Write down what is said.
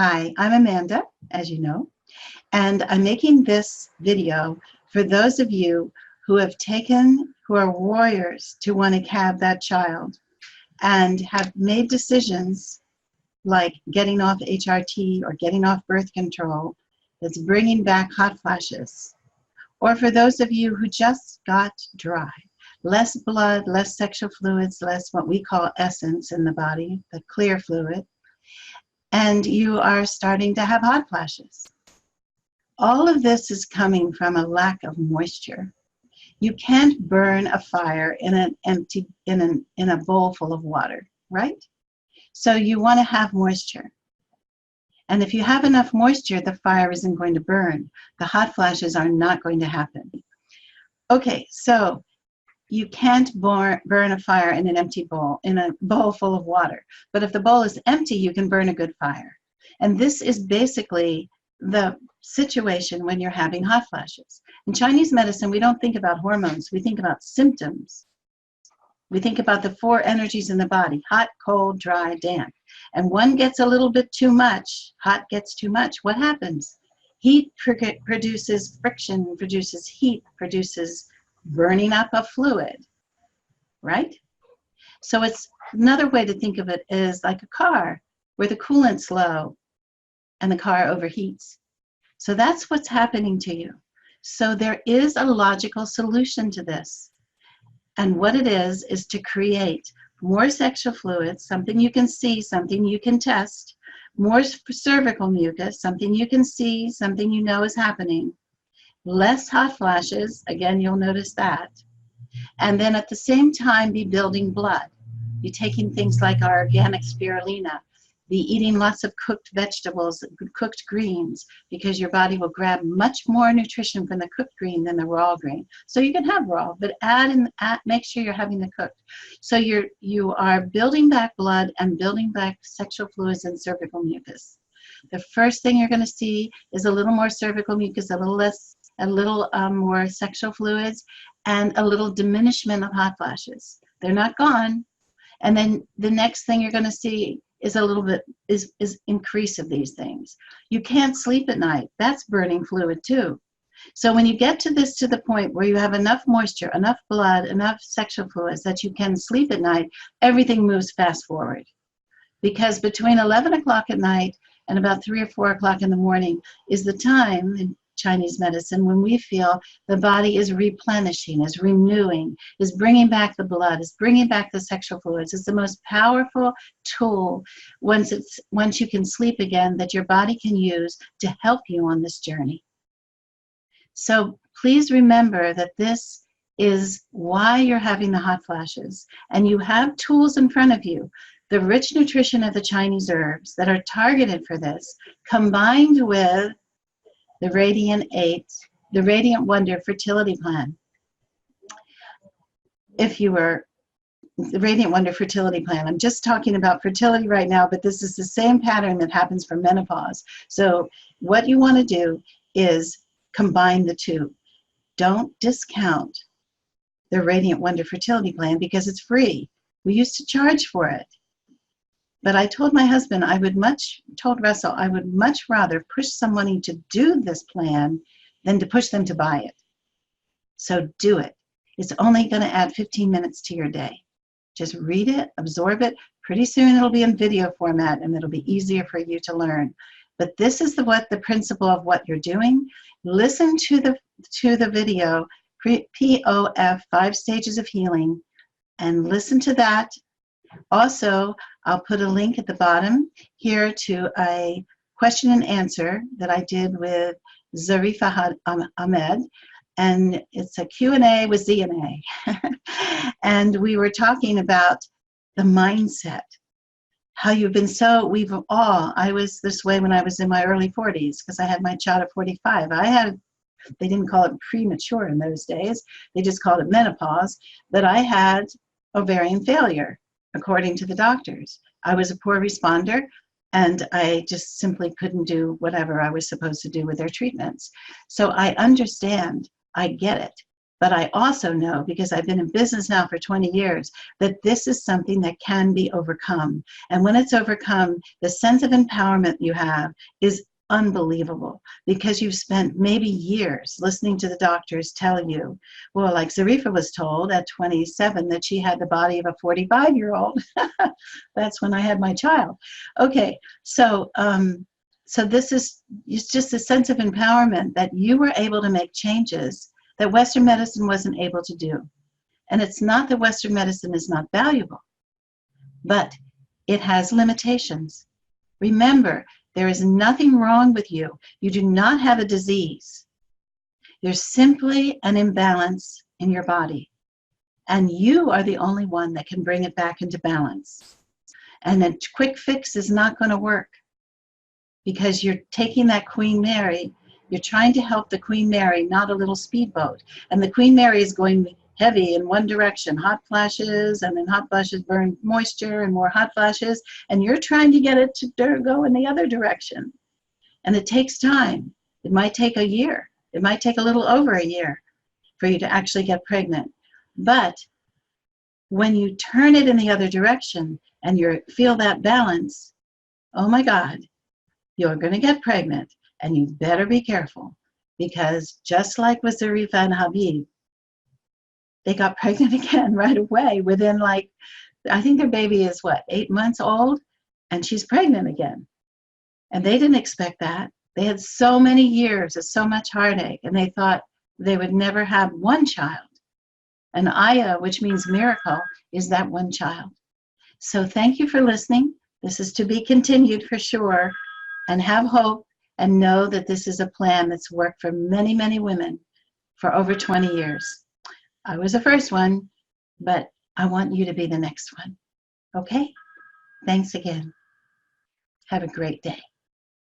Hi, I'm Amanda, as you know, and I'm making this video for those of you who are warriors to want to have that child and have made decisions like getting off HRT or getting off birth control that's bringing back hot flashes. Or for those of you who just got dry, less blood, less sexual fluids, less what we call essence in the body, the clear fluid, and you are starting to have hot flashes. All of this is coming from a lack of moisture. You can't burn a fire in a bowl full of water, right? So you want to have moisture. And if you have enough moisture, the fire isn't going to burn. The hot flashes are not going to happen. Okay, so you can't burn a fire in an empty bowl, in a bowl full of water. But if the bowl is empty, you can burn a good fire. And this is basically the situation when you're having hot flashes. In Chinese medicine, we don't think about hormones. We think about symptoms. We think about the four energies in the body: hot, cold, dry, damp. And one gets a little bit too much. Hot gets too much. What happens? Heat produces friction, produces heat, produces burning up of fluid, right? So it's another way to think of it is like a car where the coolant's low and the car overheats. So that's what's happening to you. So there is a logical solution to this. And what it is to create more sexual fluids, something you can see, something you can test, more cervical mucus, something you can see, something you know is happening, less hot flashes, again, you'll notice that, and then at the same time be building blood. Be taking things like our organic spirulina, be eating lots of cooked vegetables, cooked greens, because your body will grab much more nutrition from the cooked green than the raw green. So you can have raw, but make sure you're having the cooked. So you are building back blood and building back sexual fluids and cervical mucus. The first thing you're going to see is a little more cervical mucus, a little more sexual fluids, and a little diminishment of hot flashes. They're not gone. And then the next thing you're going to see is a little bit is increase of these things. You can't sleep at night. That's burning fluid too. So when you get to the point where you have enough moisture, enough blood, enough sexual fluids that you can sleep at night, everything moves fast forward. Because between 11 o'clock at night and about 3 or 4 o'clock in the morning is the time in Chinese medicine when we feel the body is replenishing, is renewing, is bringing back the blood, is bringing back the sexual fluids. It's the most powerful tool once you can sleep again that your body can use to help you on this journey. So please remember that this is why you're having the hot flashes, and you have tools in front of you. The rich nutrition of the Chinese herbs that are targeted for this, combined with the Radiant Wonder Fertility Plan. The Radiant Wonder Fertility Plan. I'm just talking about fertility right now, but this is the same pattern that happens for menopause. So what you want to do is combine the two. Don't discount the Radiant Wonder Fertility Plan because it's free. We used to charge for it. But I told my husband, told Russell, I would much rather push somebody to do this plan than to push them to buy it. So do it. It's only going to add 15 minutes to your day. Just read it, absorb it. Pretty soon it'll be in video format and it'll be easier for you to learn. But this is the principle of what you're doing. Listen to the video, POF, 5 Stages of Healing, and listen to that. Also, I'll put a link at the bottom here to a question and answer that I did with Zarifa Ahmed, and it's a Q&A with ZNA. And we were talking about the mindset, how you've been I was this way when I was in my early 40s because I had my child at 45. They didn't call it premature in those days, they just called it menopause, but I had ovarian failure. According to the doctors, I was a poor responder, and I just simply couldn't do whatever I was supposed to do with their treatments. So I understand, I get it. But I also know, because I've been in business now for 20 years, that this is something that can be overcome. And when it's overcome, the sense of empowerment you have is unbelievable, because you've spent maybe years listening to the doctors tell you, well, like Zarifa was told at 27 that she had the body of a 45-year-old. That's when I had my child. Okay, so this is, it's just a sense of empowerment that you were able to make changes that Western medicine wasn't able to do. And it's not that Western medicine is not valuable, but it has limitations. Remember, there is nothing wrong with you. You do not have a disease. There's simply an imbalance in your body. And you are the only one that can bring it back into balance. And a quick fix is not going to work, because you're taking that Queen Mary, you're trying to help the Queen Mary, not a little speedboat. And the Queen Mary is going heavy in one direction, hot flashes, and then hot flashes burn moisture and more hot flashes, and you're trying to get it to go in the other direction. And it takes time. It might take a year. It might take a little over a year for you to actually get pregnant. But when you turn it in the other direction and you feel that balance, oh my God, you're going to get pregnant, and you better be careful, because just like with Zarifa and Habib, they got pregnant again right away within, like, I think their baby is what, 8 months old, and she's pregnant again. And they didn't expect that. They had so many years of so much heartache, and they thought they would never have one child. And Aya, which means miracle, is that one child. So thank you for listening. This is to be continued for sure. And have hope, and know that this is a plan that's worked for many, many women for over 20 years. I was the first one, but I want you to be the next one. Okay? Thanks again. Have a great day.